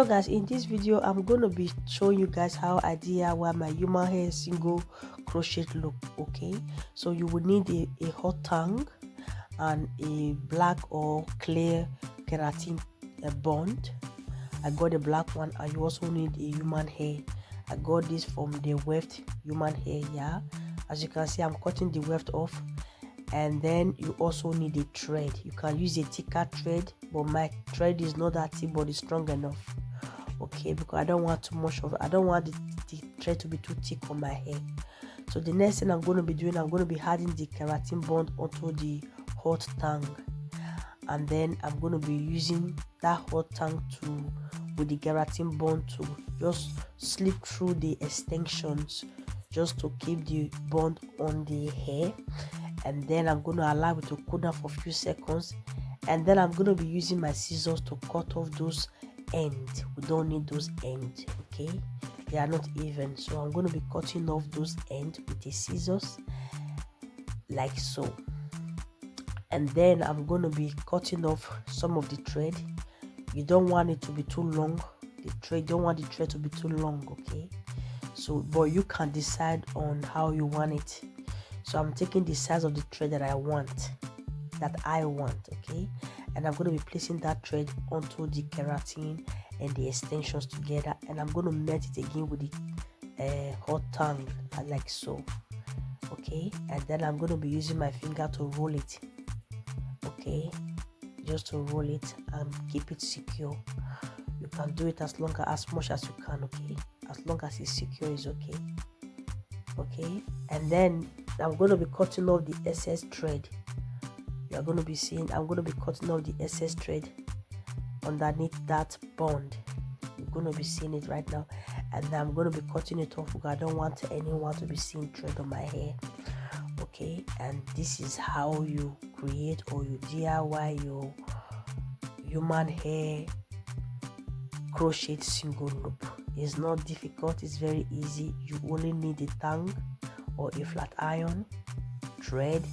So guys, in this video I'm going to be showing you guys how I DIY my human hair single crochet loop. Okay, so you will need a hot tongue and a black or clear keratin bond. I got a black one, and you also need a human hair. I got this from the weft human hair. Yeah, as you can see, I'm cutting the weft off. And then you also need a thread. You can use a thicker thread, but my thread is not that thick, but it's strong enough. Okay, because I don't want too much of it. I don't want the thread to be too thick on my hair. So the next thing I'm going to be doing, I'm going to be adding the keratin bond onto the hot tongue, and then I'm going to be using that hot tongue with the keratin bond to just slip through the extensions, just to keep the bond on the hair. And then I'm going to allow it to cool down for a few seconds, and then I'm going to be using my scissors to cut off those ends. We don't need those ends, okay? They are not even, so I'm going to be cutting off those ends with the scissors like so. And then I'm going to be cutting off some of the thread. You don't want it to be too long. Don't want the thread to be too long, okay? So but you can decide on how you want it. So I'm taking the size of the thread that I want, okay? And I'm going to be placing that thread onto the keratin and the extensions together, and I'm going to melt it again with the hot tongue like so, okay? And then I'm going to be using my finger to roll it, okay? Just to roll it and keep it secure. You can do it as much as you can, okay? As long as it's secure is okay. Okay, and then I'm going to be cutting off the excess thread. You're going to be seeing I'm going to be cutting off the excess thread underneath that bond. You're going to be seeing it right now, and then I'm going to be cutting it off because I don't want anyone to be seeing thread on my hair. Okay, and this is how you create or you DIY your human hair crochet single loop. It's not difficult, it's very easy. You only need a tongue or a flat iron, thread.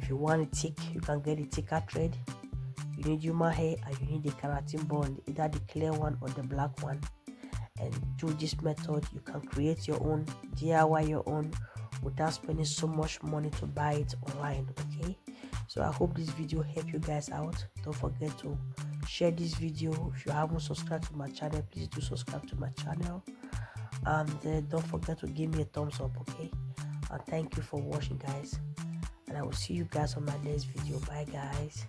If you want it thick, you can get a thicker thread. You need human hair, and you need a keratin bond, either the clear one or the black one. And through this method you can create your own, DIY your own, without spending so much money to buy it online. Okay, so I hope this video helped you guys out. Don't forget to share this video. If you haven't subscribed to my channel, please do subscribe to my channel, and don't forget to give me a thumbs up, okay? And thank you for watching, guys, and I will see you guys on my next video. Bye guys.